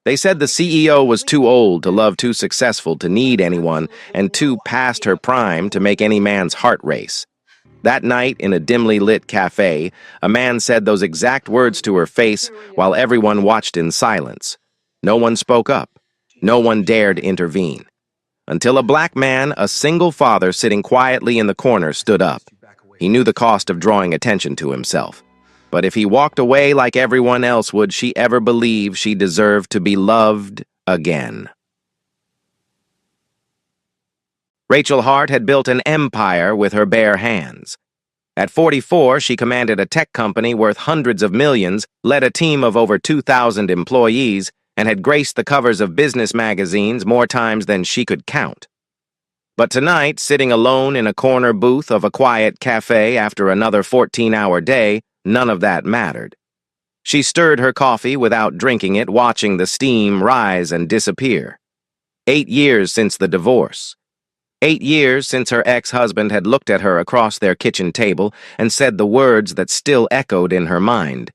They said the CEO was too old to love, too successful to need anyone, and too past her prime to make any man's heart race. That night, in a dimly lit cafe, a man said those exact words to her face while everyone watched in silence. No one spoke up. No one dared intervene. Until a black man, a single father sitting quietly in the corner, stood up. He knew the cost of drawing attention to himself. But if he walked away like everyone else, would she ever believe she deserved to be loved again? Rachel Hart had built an empire with her bare hands. At 44, she commanded a tech company worth hundreds of millions, led a team of over 2,000 employees, and had graced the covers of business magazines more times than she could count. But tonight, sitting alone in a corner booth of a quiet cafe after another 14-hour day, none of that mattered. She stirred her coffee without drinking it, watching the steam rise and disappear. 8 years since the divorce. 8 years since her ex-husband had looked at her across their kitchen table and said the words that still echoed in her mind.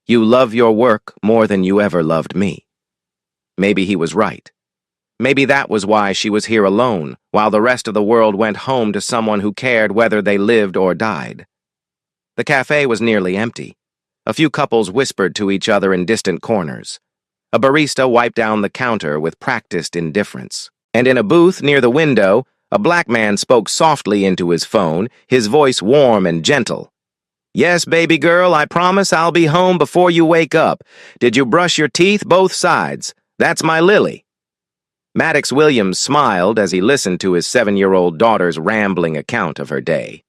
"You love your work more than you ever loved me." Maybe he was right. Maybe that was why she was here alone, while the rest of the world went home to someone who cared whether they lived or died. The cafe was nearly empty. A few couples whispered to each other in distant corners. A barista wiped down the counter with practiced indifference. And in a booth near the window, a black man spoke softly into his phone, his voice warm and gentle. "Yes, baby girl, I promise I'll be home before you wake up. Did you brush your teeth both sides? That's my Lily." Maddox Williams smiled as he listened to his 7-year-old daughter's rambling account of her day.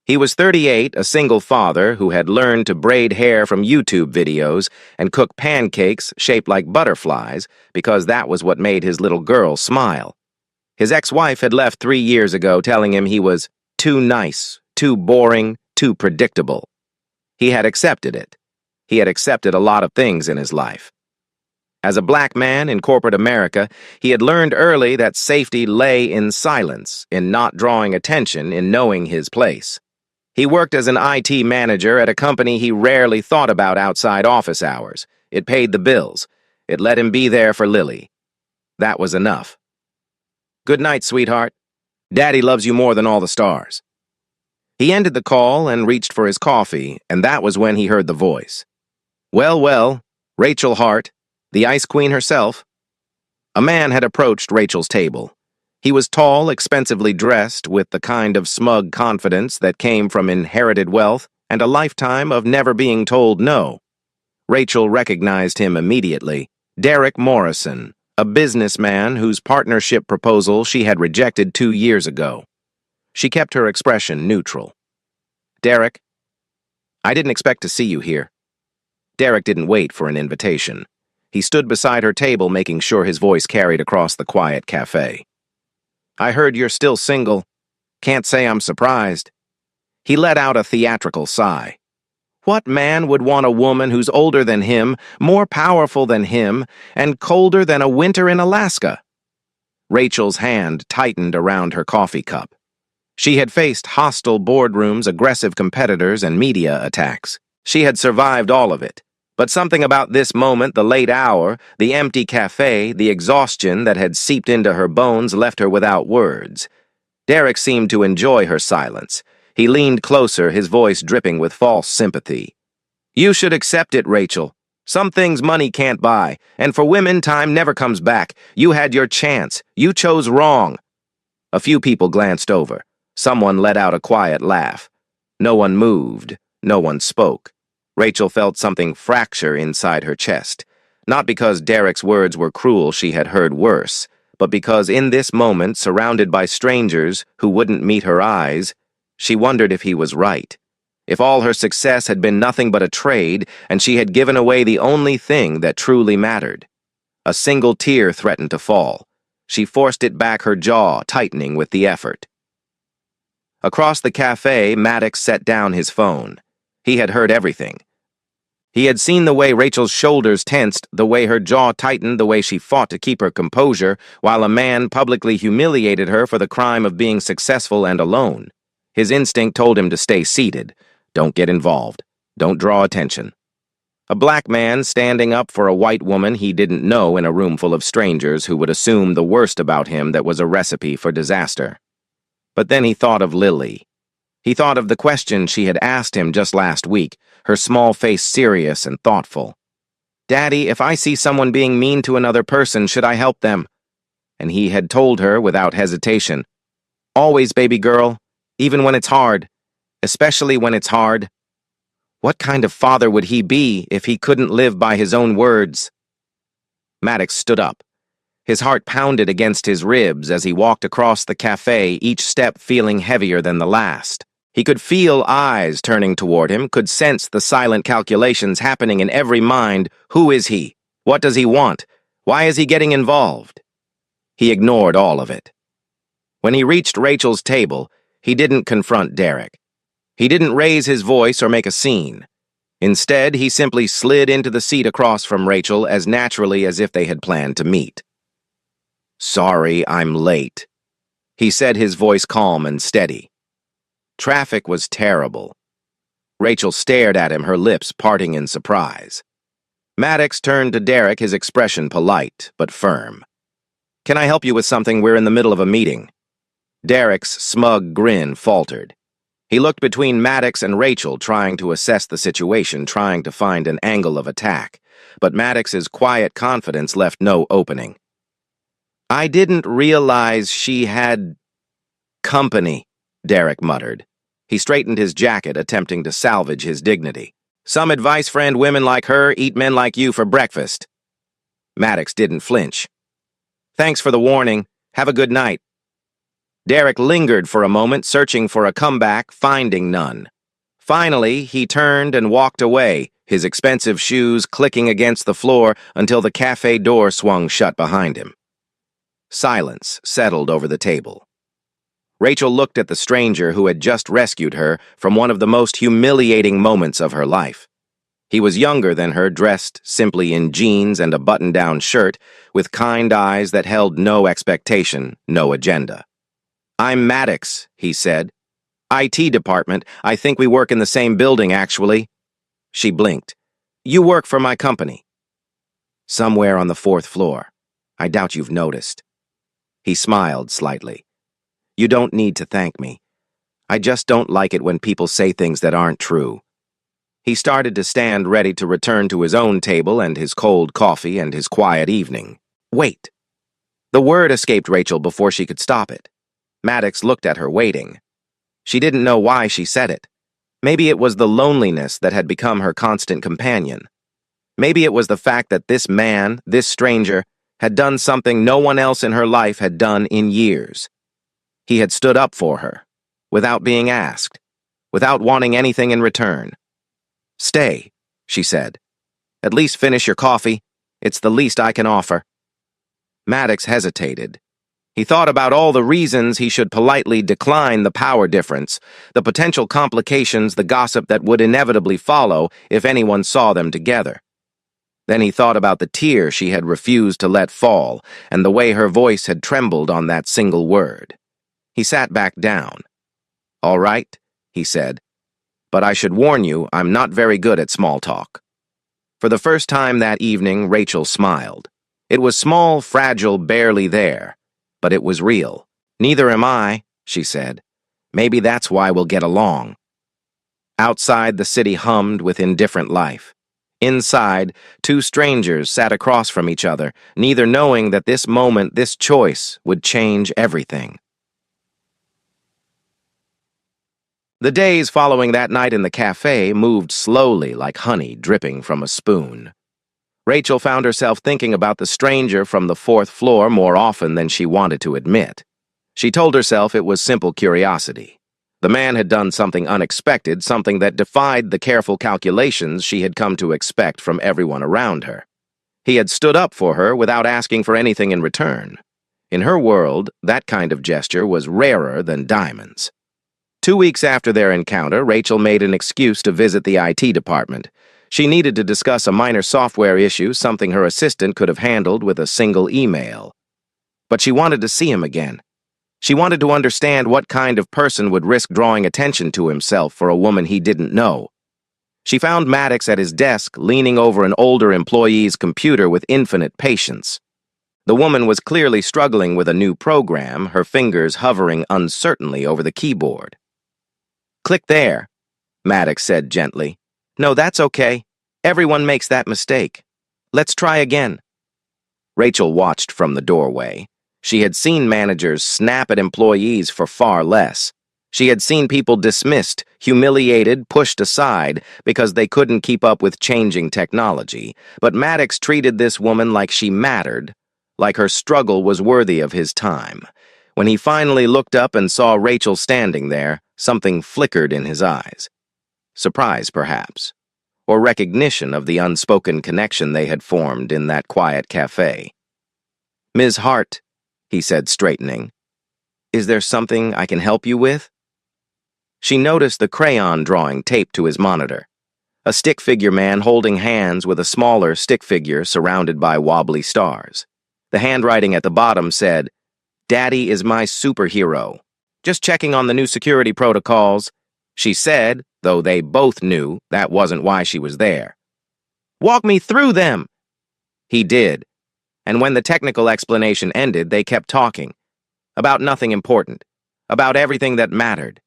He was 38, a single father who had learned to braid hair from YouTube videos and cook pancakes shaped like butterflies because that was what made his little girl smile. His ex-wife had left 3 years ago, telling him he was too nice, too boring, too predictable. He had accepted it. He had accepted a lot of things in his life. As a black man in corporate America, he had learned early that safety lay in silence, in not drawing attention, in knowing his place. He worked as an IT manager at a company he rarely thought about outside office hours. It paid the bills. It let him be there for Lily. That was enough. "Good night, sweetheart. Daddy loves you more than all the stars." He ended the call and reached for his coffee, and that was when he heard the voice. "Well, well, Rachel Hart, the Ice Queen herself." A man had approached Rachel's table. He was tall, expensively dressed, with the kind of smug confidence that came from inherited wealth and a lifetime of never being told no. Rachel recognized him immediately. Derek Morrison, a businessman whose partnership proposal she had rejected 2 years ago. She kept her expression neutral. "Derek, I didn't expect to see you here." Derek didn't wait for an invitation. He stood beside her table, making sure his voice carried across the quiet cafe. "I heard you're still single. Can't say I'm surprised." He let out a theatrical sigh. What man would want a woman who's older than him, more powerful than him, and colder than a winter in Alaska? Rachel's hand tightened around her coffee cup. She had faced hostile boardrooms, aggressive competitors, and media attacks. She had survived all of it. But something about this moment, the late hour, the empty cafe, the exhaustion that had seeped into her bones left her without words. Derek seemed to enjoy her silence. He leaned closer, his voice dripping with false sympathy. "You should accept it, Rachel. Some things money can't buy, and for women, time never comes back. You had your chance. You chose wrong." A few people glanced over. Someone let out a quiet laugh. No one moved. No one spoke. Rachel felt something fracture inside her chest. Not because Derek's words were cruel, she had heard worse, but because in this moment, surrounded by strangers who wouldn't meet her eyes, she wondered if he was right. If all her success had been nothing but a trade, and she had given away the only thing that truly mattered. A single tear threatened to fall. She forced it back, her jaw tightening with the effort. Across the cafe, Maddox set down his phone. He had heard everything. He had seen the way Rachel's shoulders tensed, the way her jaw tightened, the way she fought to keep her composure, while a man publicly humiliated her for the crime of being successful and alone. His instinct told him to stay seated. Don't get involved. Don't draw attention. A black man standing up for a white woman he didn't know in a room full of strangers who would assume the worst about him that was a recipe for disaster. But then he thought of Lily. He thought of the question she had asked him just last week, her small face serious and thoughtful. "Daddy, if I see someone being mean to another person, should I help them?" And he had told her without hesitation, "Always, baby girl, even when it's hard, especially when it's hard." What kind of father would he be if he couldn't live by his own words? Maddox stood up. His heart pounded against his ribs as he walked across the cafe, each step feeling heavier than the last. He could feel eyes turning toward him, could sense the silent calculations happening in every mind. Who is he? What does he want? Why is he getting involved? He ignored all of it. When he reached Rachel's table, he didn't confront Derek. He didn't raise his voice or make a scene. Instead, he simply slid into the seat across from Rachel as naturally as if they had planned to meet. "Sorry, I'm late," he said, his voice calm and steady. Traffic was terrible. Rachel stared at him, her lips parting in surprise. Maddox turned to Derek, his expression polite but firm. "Can I help you with something? We're in the middle of a meeting." Derek's smug grin faltered. He looked between Maddox and Rachel, trying to assess the situation, trying to find an angle of attack. But Maddox's quiet confidence left no opening. "I didn't realize she had company," Derek muttered. He straightened his jacket, attempting to salvage his dignity. "Some advice, friend. Women like her eat men like you for breakfast." Maddox didn't flinch. "Thanks for the warning. Have a good night." Derek lingered for a moment, searching for a comeback, finding none. Finally, he turned and walked away, his expensive shoes clicking against the floor until the cafe door swung shut behind him. Silence settled over the table. Rachel looked at the stranger who had just rescued her from one of the most humiliating moments of her life. He was younger than her, dressed simply in jeans and a button-down shirt, with kind eyes that held no expectation, no agenda. "I'm Maddox," he said. "IT department. I think we work in the same building, actually." She blinked. "You work for my company." "Somewhere on the 4th floor. I doubt you've noticed." He smiled slightly. "You don't need to thank me. I just don't like it when people say things that aren't true." He started to stand ready to return to his own table and his cold coffee and his quiet evening. "Wait." The word escaped Rachel before she could stop it. Maddox looked at her, waiting. She didn't know why she said it. Maybe it was the loneliness that had become her constant companion. Maybe it was the fact that this man, this stranger, had done something no one else in her life had done in years. He had stood up for her, without being asked, without wanting anything in return. "Stay," she said. "At least finish your coffee. It's the least I can offer." Maddox hesitated. He thought about all the reasons he should politely decline the power difference, the potential complications, the gossip that would inevitably follow if anyone saw them together. Then he thought about the tear she had refused to let fall and the way her voice had trembled on that single word. He sat back down. "All right," he said, "but I should warn you, I'm not very good at small talk." For the first time that evening, Rachel smiled. It was small, fragile, barely there. But it was real. "Neither am I," she said. "Maybe that's why we'll get along." Outside, the city hummed with indifferent life. Inside, two strangers sat across from each other, neither knowing that this moment, this choice, would change everything. The days following that night in the cafe moved slowly like honey dripping from a spoon. Rachel found herself thinking about the stranger from the 4th floor more often than she wanted to admit. She told herself it was simple curiosity. The man had done something unexpected, something that defied the careful calculations she had come to expect from everyone around her. He had stood up for her without asking for anything in return. In her world, that kind of gesture was rarer than diamonds. 2 weeks after their encounter, Rachel made an excuse to visit the IT department. She needed to discuss a minor software issue, something her assistant could have handled with a single email. But she wanted to see him again. She wanted to understand what kind of person would risk drawing attention to himself for a woman he didn't know. She found Maddox at his desk, leaning over an older employee's computer with infinite patience. The woman was clearly struggling with a new program, her fingers hovering uncertainly over the keyboard. "Click there," Maddox said gently. "No, that's okay. Everyone makes that mistake. Let's try again." Rachel watched from the doorway. She had seen managers snap at employees for far less. She had seen people dismissed, humiliated, pushed aside because they couldn't keep up with changing technology. But Maddox treated this woman like she mattered, like her struggle was worthy of his time. When he finally looked up and saw Rachel standing there, something flickered in his eyes. Surprise, perhaps, or recognition of the unspoken connection they had formed in that quiet cafe. "Ms. Hart," he said, straightening, "is there something I can help you with?" She noticed the crayon drawing taped to his monitor. A stick figure man holding hands with a smaller stick figure surrounded by wobbly stars. The handwriting at the bottom said, "Daddy is my superhero. Just checking on the new security protocols," she said, though they both knew that wasn't why she was there. "Walk me through them." He did, and when the technical explanation ended, they kept talking. About nothing important. About everything that mattered.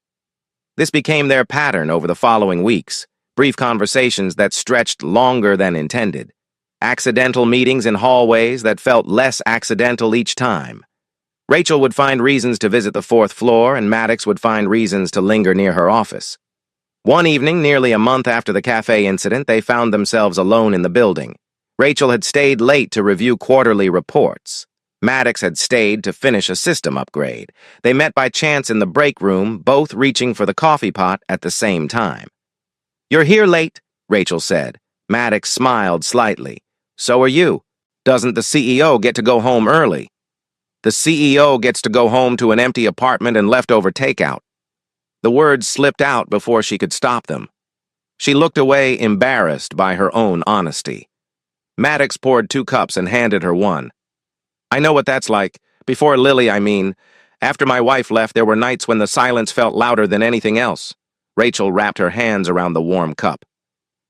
This became their pattern over the following weeks, brief conversations that stretched longer than intended. Accidental meetings in hallways that felt less accidental each time. Rachel would find reasons to visit the fourth floor, and Maddox would find reasons to linger near her office. One evening, nearly a month after the cafe incident, they found themselves alone in the building. Rachel had stayed late to review quarterly reports. Maddox had stayed to finish a system upgrade. They met by chance in the break room, both reaching for the coffee pot at the same time. "You're here late," Rachel said. Maddox smiled slightly. "So are you. Doesn't the CEO get to go home early?" "The CEO gets to go home to an empty apartment and leftover takeout." The words slipped out before she could stop them. She looked away, embarrassed by her own honesty. Maddox poured 2 cups and handed her one. "I know what that's like. Before Lily, I mean. After my wife left, there were nights when the silence felt louder than anything else." Rachel wrapped her hands around the warm cup.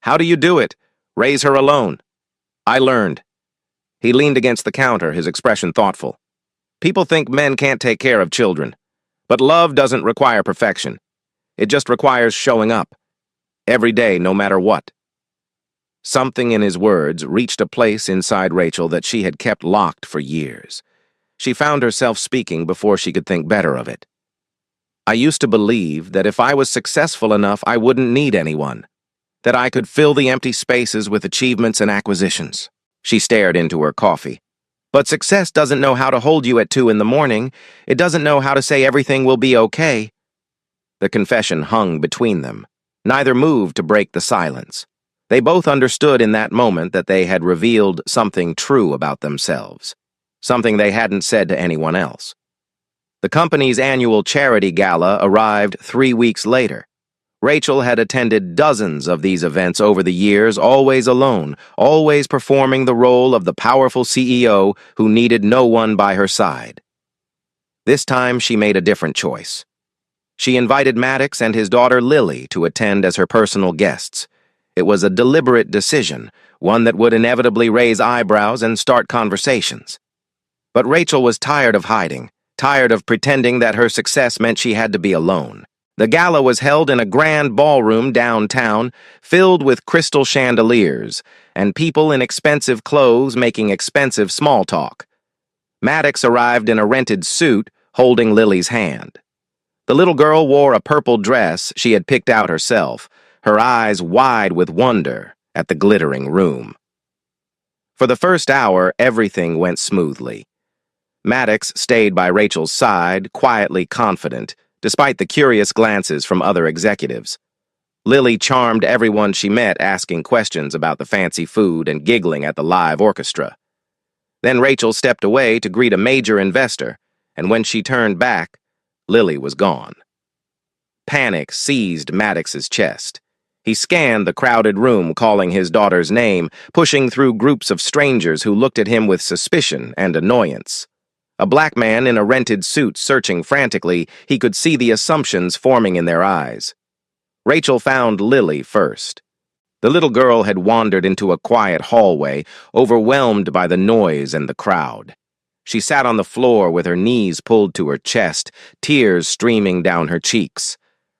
"How do you do it? Raise her alone." "I learned." He leaned against the counter, his expression thoughtful. "People think men can't take care of children. But love doesn't require perfection. It just requires showing up. Every day, no matter what." Something in his words reached a place inside Rachel that she had kept locked for years. She found herself speaking before she could think better of it. "I used to believe that if I was successful enough, I wouldn't need anyone. That I could fill the empty spaces with achievements and acquisitions." She stared into her coffee. "But success doesn't know how to hold you at 2 in the morning. It doesn't know how to say everything will be okay." The confession hung between them. Neither moved to break the silence. They both understood in that moment that they had revealed something true about themselves, something they hadn't said to anyone else. The company's annual charity gala arrived 3 weeks later. Rachel had attended dozens of these events over the years, always alone, always performing the role of the powerful CEO who needed no one by her side. This time she made a different choice. She invited Maddox and his daughter Lily to attend as her personal guests. It was a deliberate decision, one that would inevitably raise eyebrows and start conversations. But Rachel was tired of hiding, tired of pretending that her success meant she had to be alone. The gala was held in a grand ballroom downtown, filled with crystal chandeliers, and people in expensive clothes making expensive small talk. Maddox arrived in a rented suit, holding Lily's hand. The little girl wore a purple dress she had picked out herself, her eyes wide with wonder at the glittering room. For the first hour, everything went smoothly. Maddox stayed by Rachel's side, quietly confident, despite the curious glances from other executives. Lily charmed everyone she met, asking questions about the fancy food and giggling at the live orchestra. Then Rachel stepped away to greet a major investor, and when she turned back, Lily was gone. Panic seized Maddox's chest. He scanned the crowded room, calling his daughter's name, pushing through groups of strangers who looked at him with suspicion and annoyance. A black man in a rented suit searching frantically, he could see the assumptions forming in their eyes. Rachel found Lily first. The little girl had wandered into a quiet hallway, overwhelmed by the noise and the crowd. She sat on the floor with her knees pulled to her chest, tears streaming down her cheeks.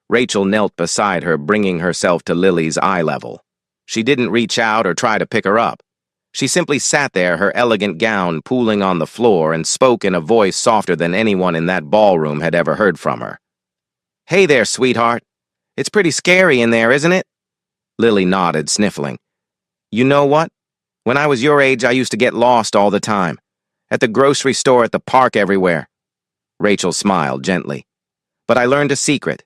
Rachel knelt beside her, bringing herself to Lily's eye level. She didn't reach out or try to pick her up. She simply sat there, her elegant gown pooling on the floor, and spoke in a voice softer than anyone in that ballroom had ever heard from her. "Hey there, sweetheart. It's pretty scary in there, isn't it?" Lily nodded, sniffling. "You know what? When I was your age, I used to get lost all the time. At the grocery store, at the park, everywhere." Rachel smiled gently. "But I learned a secret.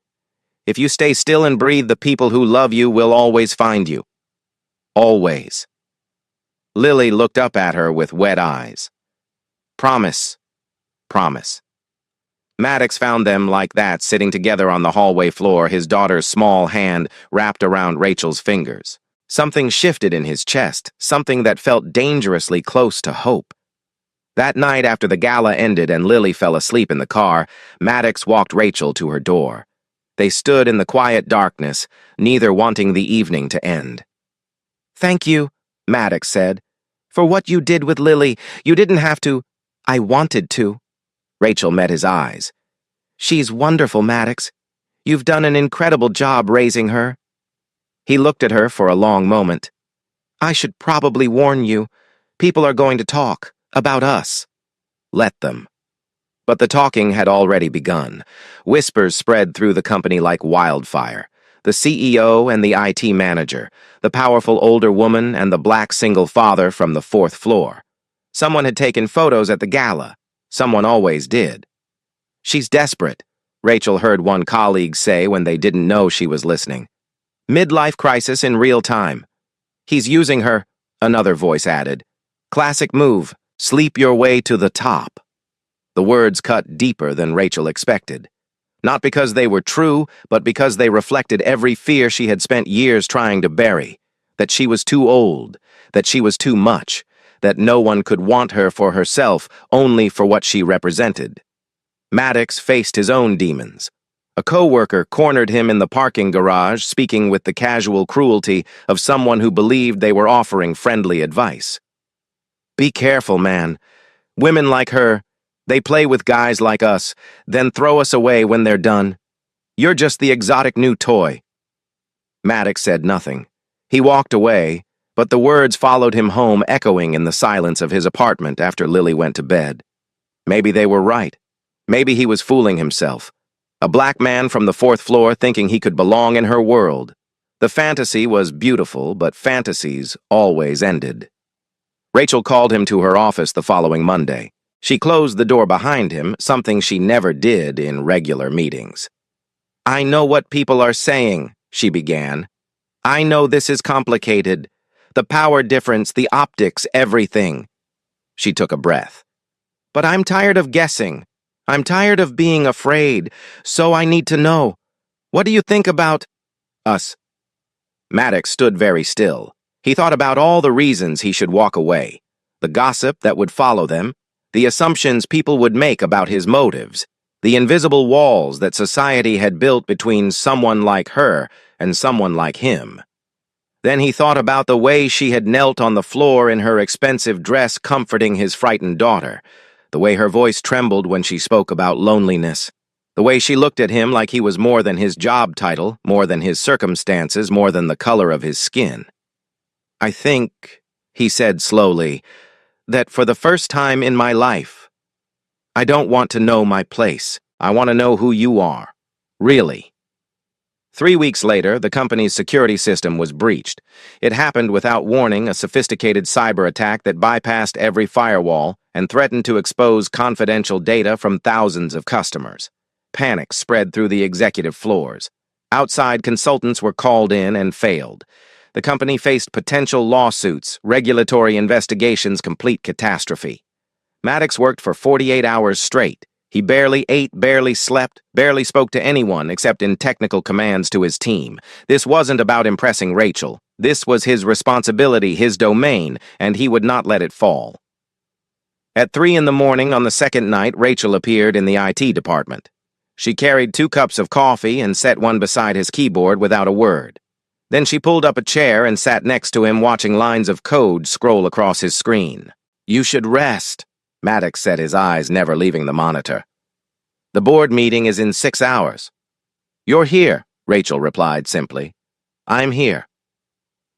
If you stay still and breathe, the people who love you will always find you. Always." Lily looked up at her with wet eyes. "Promise. Promise." Maddox found them like that, sitting together on the hallway floor, his daughter's small hand wrapped around Rachel's fingers. Something shifted in his chest, something that felt dangerously close to hope. That night, after the gala ended and Lily fell asleep in the car, Maddox walked Rachel to her door. They stood in the quiet darkness, neither wanting the evening to end. "Thank you," Maddox said, "for what you did with Lily. You didn't have to." "I wanted to." Rachel met his eyes. "She's wonderful, Maddox. You've done an incredible job raising her." He looked at her for a long moment. "I should probably warn you. People are going to talk about us." "Let them." But the talking had already begun. Whispers spread through the company like wildfire. The CEO and the IT manager, the powerful older woman and the black single father from the fourth floor. Someone had taken photos at the gala. Someone always did. "She's desperate," Rachel heard one colleague say when they didn't know she was listening. "Midlife crisis in real time." "He's using her," another voice added. "Classic move, sleep your way to the top." The words cut deeper than Rachel expected. Not because they were true, but because they reflected every fear she had spent years trying to bury. That she was too old, that she was too much, that no one could want her for herself, only for what she represented. Maddox faced his own demons. A co-worker cornered him in the parking garage, speaking with the casual cruelty of someone who believed they were offering friendly advice. "Be careful, man. Women like her, they play with guys like us, then throw us away when they're done. You're just the exotic new toy." Maddox said nothing. He walked away, but the words followed him home, echoing in the silence of his apartment after Lily went to bed. Maybe they were right. Maybe he was fooling himself. A black man from the fourth floor thinking he could belong in her world. The fantasy was beautiful, but fantasies always ended. Rachel called him to her office the following Monday. She closed the door behind him, something she never did in regular meetings. "I know what people are saying," she began. "I know this is complicated. The power difference, the optics, everything." She took a breath. "But I'm tired of guessing. I'm tired of being afraid, so I need to know. What do you think about us?" Maddox stood very still. He thought about all the reasons he should walk away, the gossip that would follow them, the assumptions people would make about his motives, the invisible walls that society had built between someone like her and someone like him. Then he thought about the way she had knelt on the floor in her expensive dress comforting his frightened daughter, the way her voice trembled when she spoke about loneliness, the way she looked at him like he was more than his job title, more than his circumstances, more than the color of his skin. "I think," he said slowly, "that for the first time in my life, I don't want to know my place. I want to know who you are. Really." 3 weeks later, the company's security system was breached. It happened without warning, a sophisticated cyber attack that bypassed every firewall and threatened to expose confidential data from thousands of customers. Panic spread through the executive floors. Outside consultants were called in and failed. The company faced potential lawsuits, regulatory investigations, complete catastrophe. Maddox worked for 48 hours straight. He barely ate, barely slept, barely spoke to anyone except in technical commands to his team. This wasn't about impressing Rachel. This was his responsibility, his domain, and he would not let it fall. At 3 in the morning on the second night, Rachel appeared in the IT department. She carried 2 cups of coffee and set one beside his keyboard without a word. Then she pulled up a chair and sat next to him, watching lines of code scroll across his screen. "You should rest," Maddox said, his eyes never leaving the monitor. "The board meeting is in 6 hours." "You're here," Rachel replied simply. "I'm here."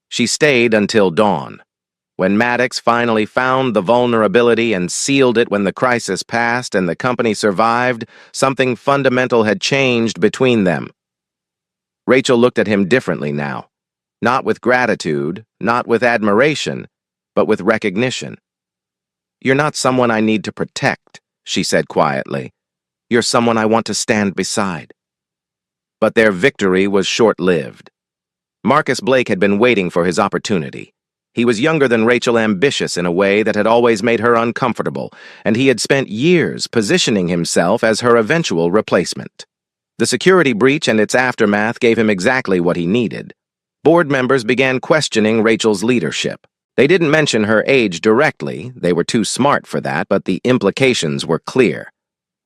She stayed until dawn. When Maddox finally found the vulnerability and sealed it when the crisis passed and the company survived, something fundamental had changed between them. Rachel looked at him differently now. Not with gratitude, not with admiration, but with recognition. "You're not someone I need to protect," she said quietly. "You're someone I want to stand beside." But their victory was short-lived. Marcus Blake had been waiting for his opportunity. He was younger than Rachel, ambitious in a way that had always made her uncomfortable, and he had spent years positioning himself as her eventual replacement. The security breach and its aftermath gave him exactly what he needed. Board members began questioning Rachel's leadership. They didn't mention her age directly, they were too smart for that, but the implications were clear.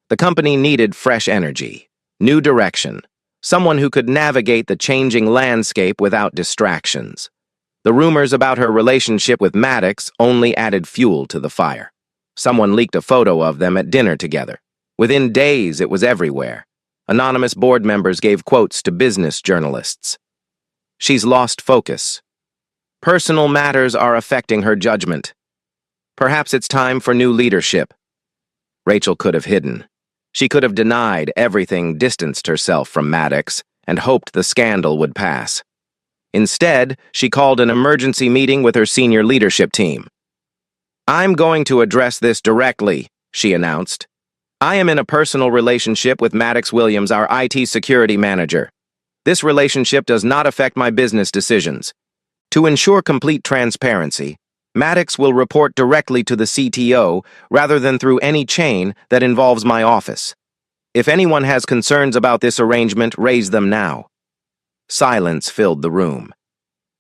The company needed fresh energy, new direction, someone who could navigate the changing landscape without distractions. The rumors about her relationship with Maddox only added fuel to the fire. Someone leaked a photo of them at dinner together. Within days, it was everywhere. Anonymous board members gave quotes to business journalists. "She's lost focus. Personal matters are affecting her judgment. Perhaps it's time for new leadership." Rachel could have hidden. She could have denied everything, distanced herself from Maddox, and hoped the scandal would pass. Instead, she called an emergency meeting with her senior leadership team. "I'm going to address this directly," she announced. "I am in a personal relationship with Maddox Williams, our IT security manager. This relationship does not affect my business decisions. To ensure complete transparency, Maddox will report directly to the CTO rather than through any chain that involves my office. If anyone has concerns about this arrangement, raise them now." Silence filled the room.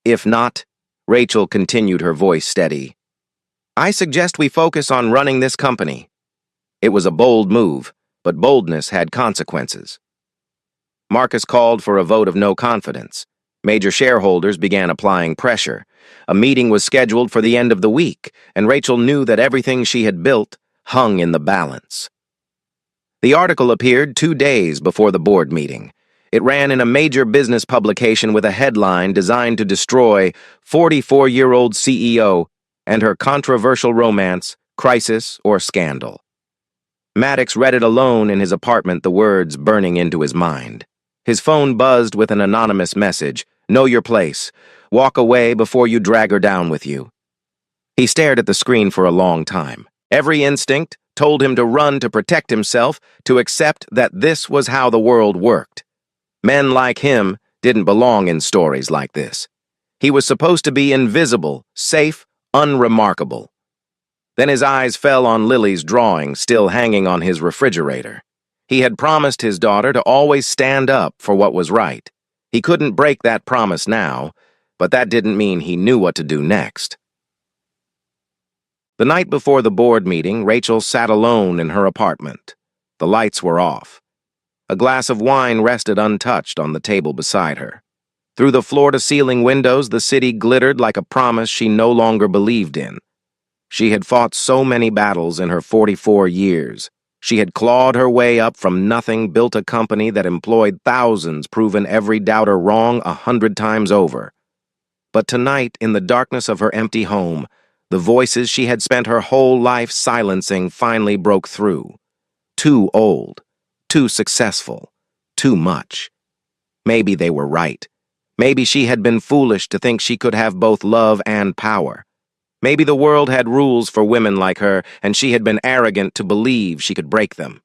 "If not," Rachel continued, her voice steady, "I suggest we focus on running this company." It was a bold move, but boldness had consequences. Marcus called for a vote of no confidence. Major shareholders began applying pressure. A meeting was scheduled for the end of the week, and Rachel knew that everything she had built hung in the balance. The article appeared 2 days before the board meeting. It ran in a major business publication with a headline designed to destroy 44-year-old CEO and her controversial romance, crisis, or scandal. Maddox read it alone in his apartment, the words burning into his mind. His phone buzzed with an anonymous message: "Know your place. Walk away before you drag her down with you." He stared at the screen for a long time. Every instinct told him to run, to protect himself, to accept that this was how the world worked. Men like him didn't belong in stories like this. He was supposed to be invisible, safe, unremarkable. Then his eyes fell on Lily's drawing, still hanging on his refrigerator. He had promised his daughter to always stand up for what was right. He couldn't break that promise now, but that didn't mean he knew what to do next. The night before the board meeting, Rachel sat alone in her apartment. The lights were off. A glass of wine rested untouched on the table beside her. Through the floor-to-ceiling windows, the city glittered like a promise she no longer believed in. She had fought so many battles in her 44 years. She had clawed her way up from nothing, built a company that employed thousands, proven every doubter wrong 100 times over. But tonight, in the darkness of her empty home, the voices she had spent her whole life silencing finally broke through. Too old. Too successful. Too much. Maybe they were right. Maybe she had been foolish to think she could have both love and power. Maybe the world had rules for women like her, and she had been arrogant to believe she could break them.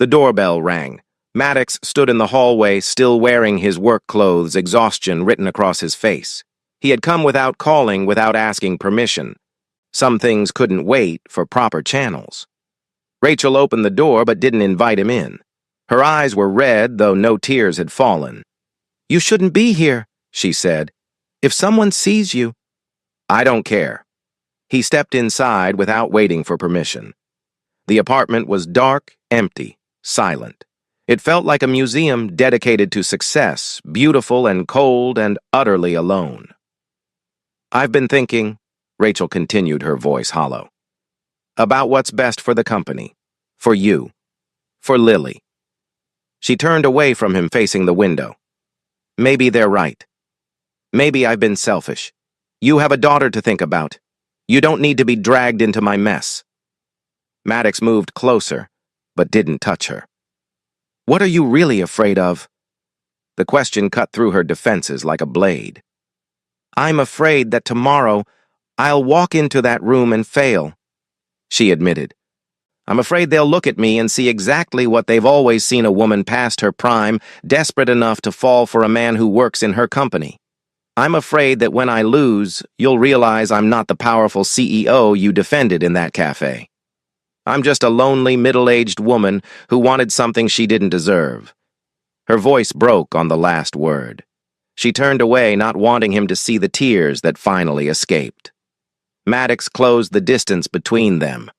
The doorbell rang. Maddox stood in the hallway, still wearing his work clothes, exhaustion written across his face. He had come without calling, without asking permission. Some things couldn't wait for proper channels. Rachel opened the door but didn't invite him in. Her eyes were red, though no tears had fallen. "You shouldn't be here," she said. "If someone sees you—" "I don't care." He stepped inside without waiting for permission. The apartment was dark, empty, silent. It felt like a museum dedicated to success, beautiful and cold and utterly alone. I've been thinking, Rachel continued, her voice hollow, about what's best for the company, for you, for Lily. She turned away from him, facing the window. Maybe they're right. Maybe I've been selfish. You have a daughter to think about. You don't need to be dragged into my mess. Maddox moved closer, but didn't touch her. What are you really afraid of? The question cut through her defenses like a blade. I'm afraid that tomorrow I'll walk into that room and fail, she admitted. I'm afraid they'll look at me and see exactly what they've always seen: a woman past her prime, desperate enough to fall for a man who works in her company. I'm afraid that when I lose, you'll realize I'm not the powerful CEO you defended in that cafe. I'm just a lonely, middle-aged woman who wanted something she didn't deserve. Her voice broke on the last word. She turned away, not wanting him to see the tears that finally escaped. Maddox closed the distance between them.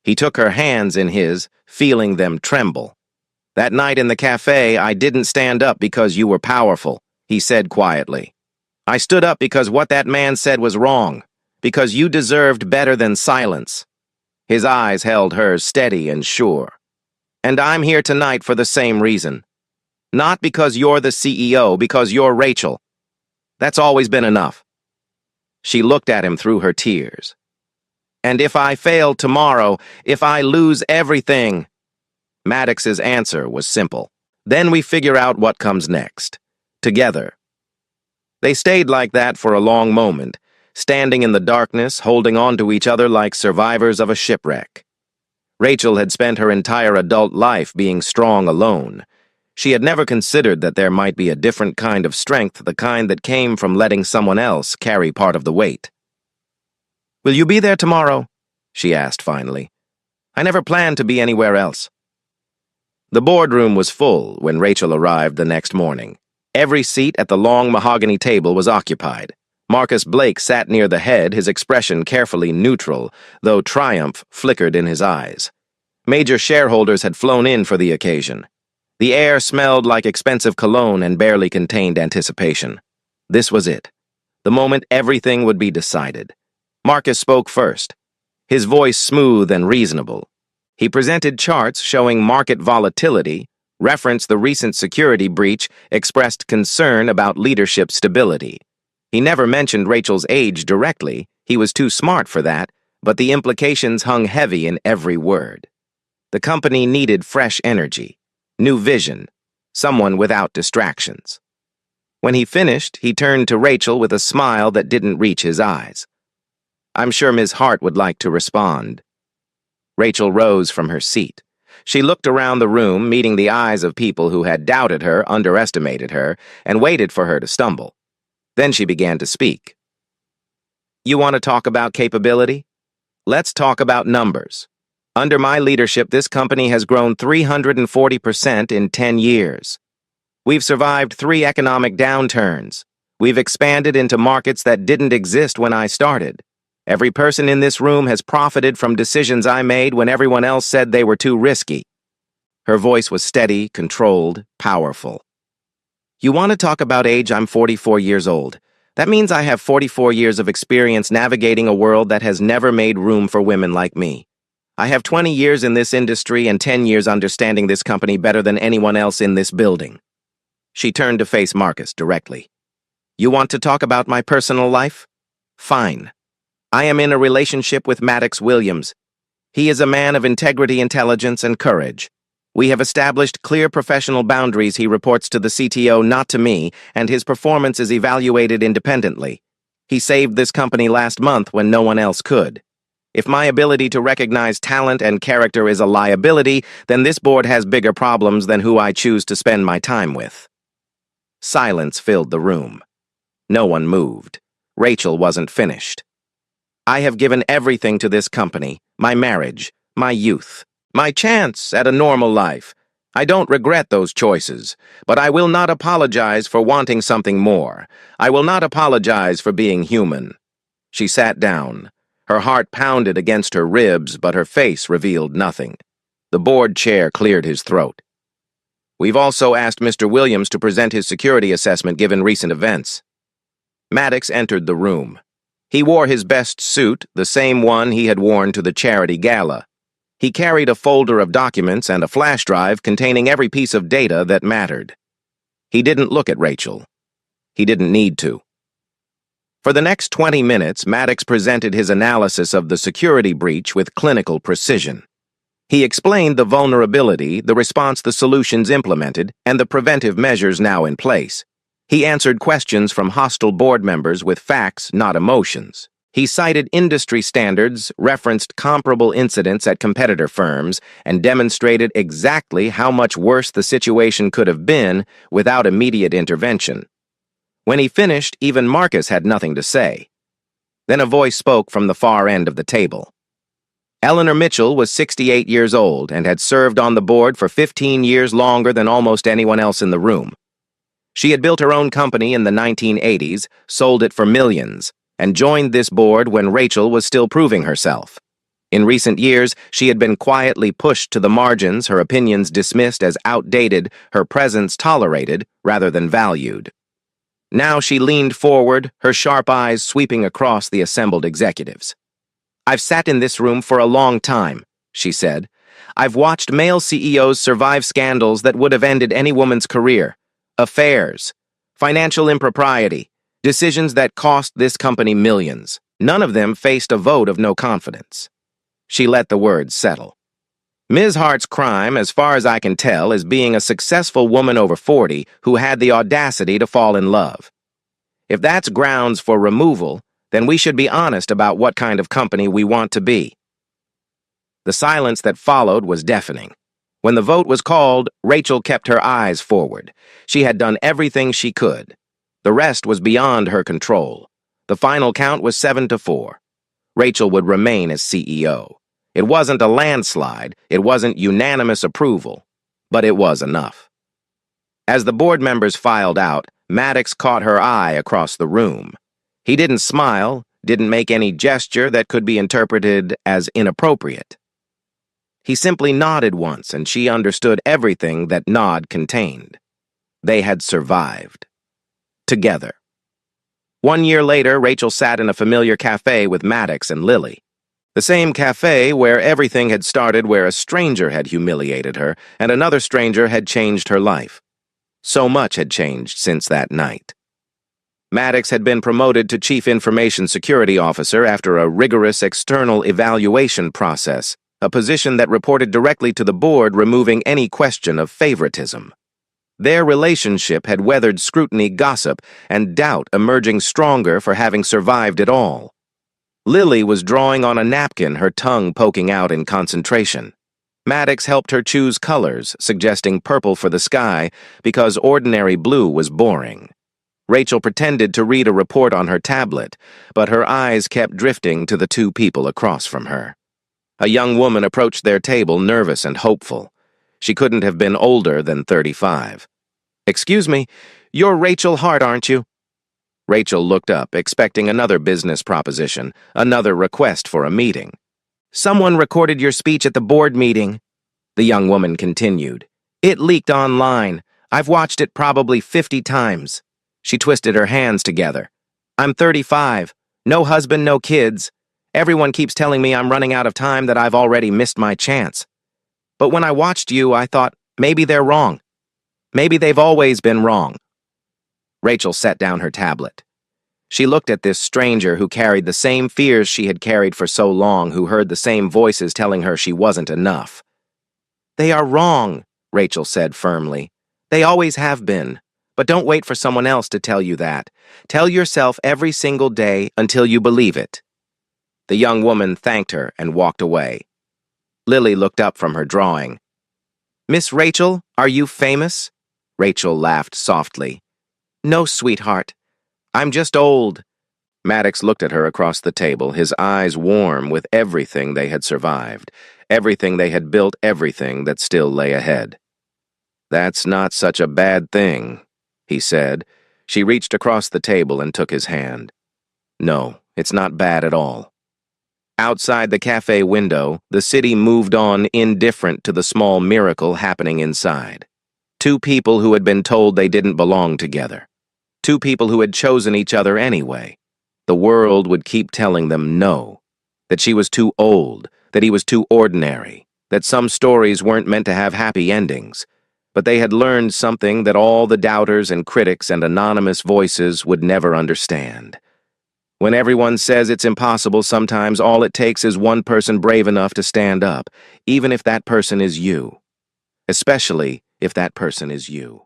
He took her hands in his, feeling them tremble. That night in the cafe, I didn't stand up because you were powerful, he said quietly. I stood up because what that man said was wrong, because you deserved better than silence. His eyes held hers steady and sure. And I'm here tonight for the same reason. Not because you're the CEO, because you're Rachel. That's always been enough. She looked at him through her tears. And if I fail tomorrow, if I lose everything... Maddox's answer was simple. Then we figure out what comes next. Together. They stayed like that for a long moment, standing in the darkness, holding on to each other like survivors of a shipwreck. Rachel had spent her entire adult life being strong alone. She had never considered that there might be a different kind of strength, the kind that came from letting someone else carry part of the weight. Will you be there tomorrow? She asked finally. I never planned to be anywhere else. The boardroom was full when Rachel arrived the next morning. Every seat at the long mahogany table was occupied. Marcus Blake sat near the head, his expression carefully neutral, though triumph flickered in his eyes. Major shareholders had flown in for the occasion. The air smelled like expensive cologne and barely contained anticipation. This was it. The moment everything would be decided. Marcus spoke first, his voice smooth and reasonable. He presented charts showing market volatility, referenced the recent security breach, expressed concern about leadership stability. He never mentioned Rachel's age directly, he was too smart for that, but the implications hung heavy in every word. The company needed fresh energy, new vision, someone without distractions. When he finished, he turned to Rachel with a smile that didn't reach his eyes. I'm sure Ms. Hart would like to respond. Rachel rose from her seat. She looked around the room, meeting the eyes of people who had doubted her, underestimated her, and waited for her to stumble. Then she began to speak. You want to talk about capability? Let's talk about numbers. Under my leadership, this company has grown 340% in 10 years. We've survived 3 economic downturns. We've expanded into markets that didn't exist when I started. Every person in this room has profited from decisions I made when everyone else said they were too risky. Her voice was steady, controlled, powerful. You want to talk about age? I'm 44 years old. That means I have 44 years of experience navigating a world that has never made room for women like me. I have 20 years in this industry and 10 years understanding this company better than anyone else in this building. She turned to face Marcus directly. You want to talk about my personal life? Fine. I am in a relationship with Maddox Williams. He is a man of integrity, intelligence, and courage. We have established clear professional boundaries. He reports to the CTO, not to me, and his performance is evaluated independently. He saved this company last month when no one else could. If my ability to recognize talent and character is a liability, then this board has bigger problems than who I choose to spend my time with. Silence filled the room. No one moved. Rachel wasn't finished. I have given everything to this company, my marriage, my youth, my chance at a normal life. I don't regret those choices, but I will not apologize for wanting something more. I will not apologize for being human. She sat down. Her heart pounded against her ribs, but her face revealed nothing. The board chair cleared his throat. We've also asked Mr. Williams to present his security assessment given recent events. Maddox entered the room. He wore his best suit, the same one he had worn to the charity gala. He carried a folder of documents and a flash drive containing every piece of data that mattered. He didn't look at Rachel. He didn't need to. For the next 20 minutes, Maddox presented his analysis of the security breach with clinical precision. He explained the vulnerability, the response the solutions implemented, and the preventive measures now in place. He answered questions from hostile board members with facts, not emotions. He cited industry standards, referenced comparable incidents at competitor firms, and demonstrated exactly how much worse the situation could have been without immediate intervention. When he finished, even Marcus had nothing to say. Then a voice spoke from the far end of the table. Eleanor Mitchell was 68 years old and had served on the board for 15 years longer than almost anyone else in the room. She had built her own company in the 1980s, sold it for millions, and joined this board when Rachel was still proving herself. In recent years, she had been quietly pushed to the margins, her opinions dismissed as outdated, her presence tolerated rather than valued. Now she leaned forward, her sharp eyes sweeping across the assembled executives. "I've sat in this room for a long time," she said. "I've watched male CEOs survive scandals that would have ended any woman's career. Affairs, financial impropriety, decisions that cost this company millions. None of them faced a vote of no confidence." She let the words settle. "Ms. Hart's crime, as far as I can tell, is being a successful woman over 40 who had the audacity to fall in love. If that's grounds for removal, then we should be honest about what kind of company we want to be." The silence that followed was deafening. When the vote was called, Rachel kept her eyes forward. She had done everything she could. The rest was beyond her control. The final count was 7-4. Rachel would remain as CEO. It wasn't a landslide, it wasn't unanimous approval, but it was enough. As the board members filed out, Maddox caught her eye across the room. He didn't smile, didn't make any gesture that could be interpreted as inappropriate. He simply nodded once, and she understood everything that nod contained. They had survived. Together. 1 year later, Rachel sat in a familiar cafe with Maddox and Lily. The same cafe where everything had started, where a stranger had humiliated her, and another stranger had changed her life. So much had changed since that night. Maddox had been promoted to Chief Information Security Officer after a rigorous external evaluation process, a position that reported directly to the board, removing any question of favoritism. Their relationship had weathered scrutiny, gossip, and doubt, emerging stronger for having survived it all. Lily was drawing on a napkin, her tongue poking out in concentration. Maddox helped her choose colors, suggesting purple for the sky because ordinary blue was boring. Rachel pretended to read a report on her tablet, but her eyes kept drifting to the two people across from her. A young woman approached their table, nervous and hopeful. She couldn't have been older than 35. "Excuse me, you're Rachel Hart, aren't you?" Rachel looked up, expecting another business proposition, another request for a meeting. "Someone recorded your speech at the board meeting," the young woman continued. "It leaked online. I've watched it probably 50 times. She twisted her hands together. "I'm 35. No husband, no kids. Everyone keeps telling me I'm running out of time, that I've already missed my chance. But when I watched you, I thought, maybe they're wrong. Maybe they've always been wrong." Rachel set down her tablet. She looked at this stranger who carried the same fears she had carried for so long, who heard the same voices telling her she wasn't enough. "They are wrong," Rachel said firmly. "They always have been. But don't wait for someone else to tell you that. Tell yourself every single day until you believe it." The young woman thanked her and walked away. Lily looked up from her drawing. "Miss Rachel, are you famous?" Rachel laughed softly. "No, sweetheart. I'm just old." Maddox looked at her across the table, his eyes warm with everything they had survived, everything they had built, everything that still lay ahead. "That's not such a bad thing," he said. She reached across the table and took his hand. "No, it's not bad at all." Outside the cafe window, the city moved on, indifferent to the small miracle happening inside. Two people who had been told they didn't belong together. Two people who had chosen each other anyway. The world would keep telling them no, that she was too old, that he was too ordinary, that some stories weren't meant to have happy endings. But they had learned something that all the doubters and critics and anonymous voices would never understand. When everyone says it's impossible, sometimes all it takes is one person brave enough to stand up, even if that person is you. Especially if that person is you.